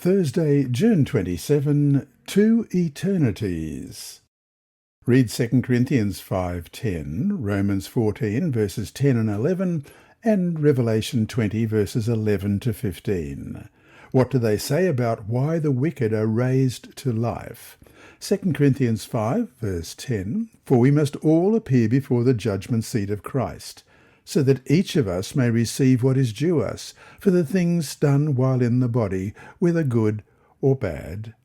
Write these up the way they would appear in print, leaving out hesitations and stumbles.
Thursday, June 27, Two Eternities. Read 2 Corinthians 5:10, Romans 14 verses 10 and 11, and Revelation 20 verses 11 to 15. What do they say about why the wicked are raised to life? 2 Corinthians 5 verse 10, For we must all appear before the judgment seat of Christ, so that each of us may receive what is due us for the things done while in the body, whether good or bad.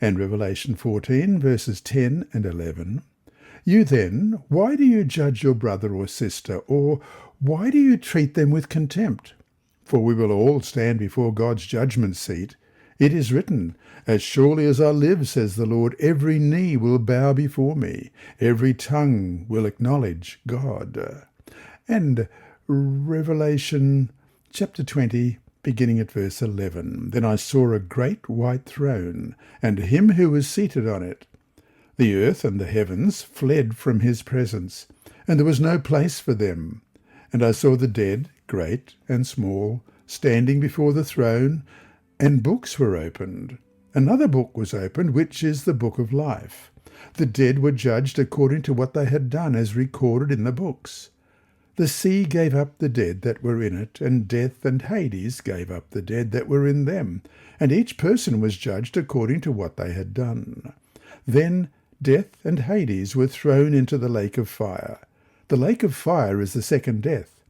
And Revelation 14 verses 10 and 11, You then, why do you judge your brother or sister, or why do you treat them with contempt? For we will all stand before God's judgment seat. It is written, As surely as I live, says the Lord, every knee will bow before me, every tongue will acknowledge God. And Revelation chapter 20, beginning at verse 11. Then I saw a great white throne, and him who was seated on it. The earth and the heavens fled from his presence, and there was no place for them. And I saw the dead, great and small, standing before the throne, and books were opened. Another book was opened, which is the book of life. The dead were judged according to what they had done, as recorded in the books. The sea gave up the dead that were in it, and death and Hades gave up the dead that were in them, and each person was judged according to what they had done. Then death and Hades were thrown into the lake of fire. The lake of fire is the second death.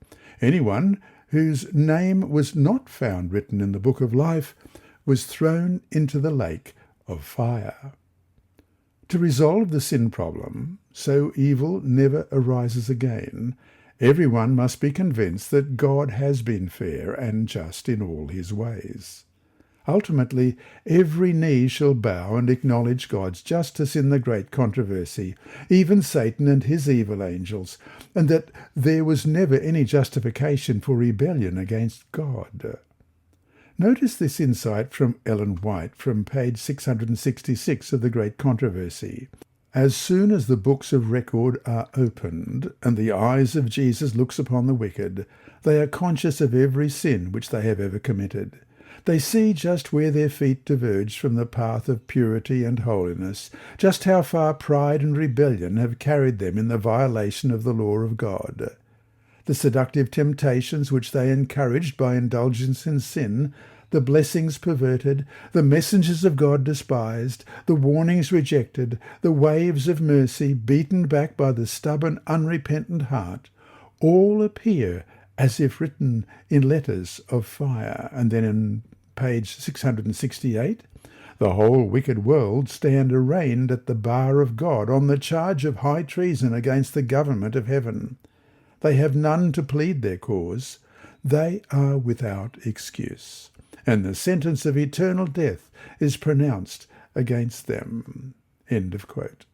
Anyone whose name was not found written in the book of life was thrown into the lake of fire. To resolve the sin problem, so evil never arises again, everyone must be convinced that God has been fair and just in all his ways. Ultimately, every knee shall bow and acknowledge God's justice in the great controversy, even Satan and his evil angels, and that there was never any justification for rebellion against God. Notice this insight from Ellen White from page 666 of the Great Controversy. As soon as the books of record are opened, and the eyes of Jesus looks upon the wicked, they are conscious of every sin which they have ever committed. They see just where their feet diverged from the path of purity and holiness, just how far pride and rebellion have carried them in the violation of the law of God. The seductive temptations which they encouraged by indulgence in sin, the blessings perverted, the messengers of God despised, the warnings rejected, the waves of mercy beaten back by the stubborn, unrepentant heart, all appear as if written in letters of fire. And then in page 668, the whole wicked world stand arraigned at the bar of God on the charge of high treason against the government of heaven. They have none to plead their cause. They are without excuse, and the sentence of eternal death is pronounced against them." End of quote.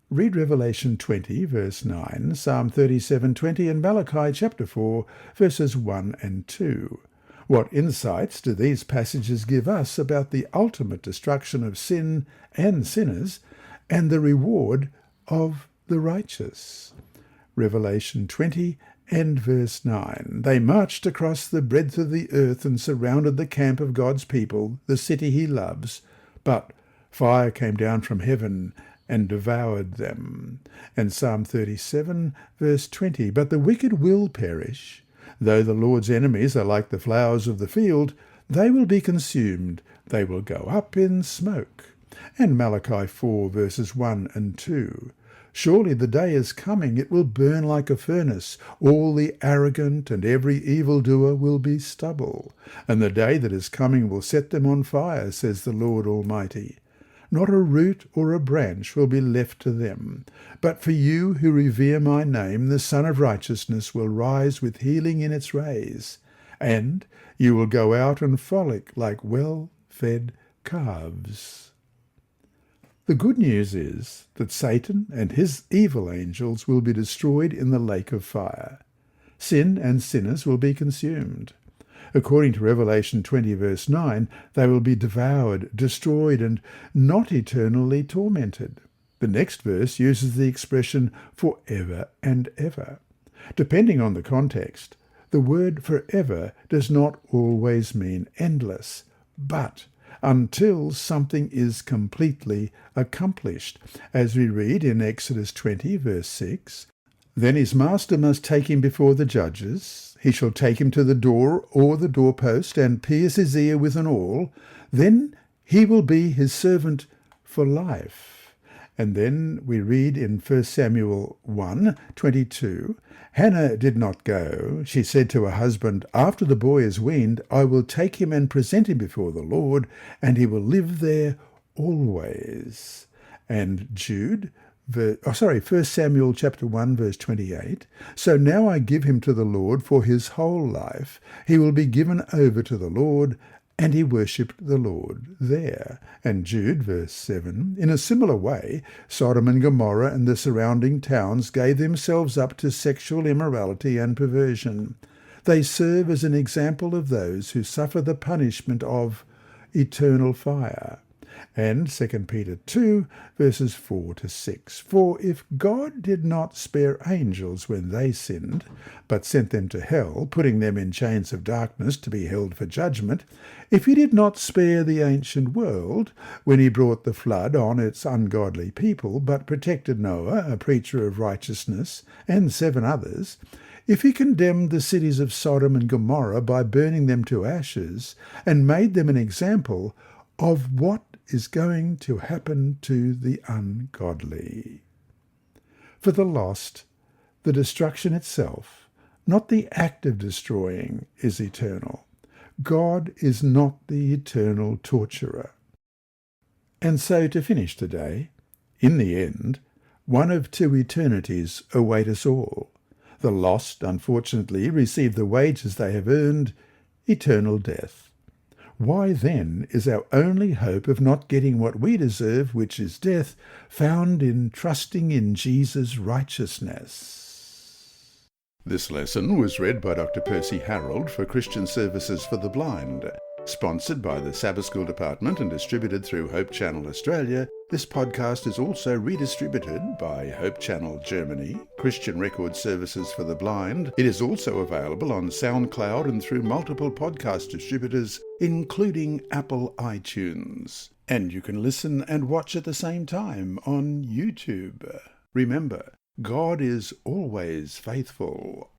Read Revelation 20, verse 9, Psalm 37:20, and Malachi chapter 4, verses 1 and 2. What insights do these passages give us about the ultimate destruction of sin and sinners, and the reward of the righteous? Revelation 20 and verse 9. They marched across the breadth of the earth and surrounded the camp of God's people, the city he loves. But fire came down from heaven and devoured them. And Psalm 37, verse 20. But the wicked will perish. Though the Lord's enemies are like the flowers of the field, they will be consumed. They will go up in smoke. And Malachi 4, verses 1 and 2. Surely the day is coming, it will burn like a furnace. All the arrogant and every evildoer will be stubble. And the day that is coming will set them on fire, says the Lord Almighty. Not a root or a branch will be left to them. But for you who revere my name, the Sun of Righteousness will rise with healing in its rays. And you will go out and frolic like well-fed calves. The good news is that Satan and his evil angels will be destroyed in the lake of fire. Sin and sinners will be consumed. According to Revelation 20, verse 9, they will be devoured, destroyed, and not eternally tormented. The next verse uses the expression forever and ever. Depending on the context, the word forever does not always mean endless, but until something is completely accomplished. As we read in Exodus 20, verse 6, "Then his master must take him before the judges. He shall take him to the door or the doorpost and pierce his ear with an awl. Then he will be his servant for life." And then we read in 1 Samuel 1:22, "Hannah did not go. She said to her husband, 'After the boy is weaned, I will take him and present him before the Lord, and he will live there always.'" And 1 Samuel chapter 1, verse 28, "So now I give him to the Lord for his whole life. He will be given over to the Lord," and he worshipped the Lord there. And Jude, verse 7, "In a similar way, Sodom and Gomorrah and the surrounding towns gave themselves up to sexual immorality and perversion. They serve as an example of those who suffer the punishment of eternal fire." And 2 Peter 2, verses 4 to 6. "For if God did not spare angels when they sinned, but sent them to hell, putting them in chains of darkness to be held for judgment, if he did not spare the ancient world when he brought the flood on its ungodly people, but protected Noah, a preacher of righteousness, and 7 others, if he condemned the cities of Sodom and Gomorrah by burning them to ashes, and made them an example of what is going to happen to the ungodly. For the lost, the destruction itself, not the act of destroying, is eternal. God is not the eternal torturer." And so to finish today, in the end, one of 2 eternities await us all. The lost, unfortunately, receive the wages they have earned, eternal death. Why then is our only hope of not getting what we deserve, which is death, found in trusting in Jesus' righteousness? This lesson was read by Dr. Percy Harrold for Christian Services for the Blind. Sponsored by the Sabbath School Department and distributed through Hope Channel Australia, this podcast is also redistributed by Hope Channel Germany, Christian Record Services for the Blind. It is also available on SoundCloud and through multiple podcast distributors, including Apple iTunes. And you can listen and watch at the same time on YouTube. Remember, God is always faithful.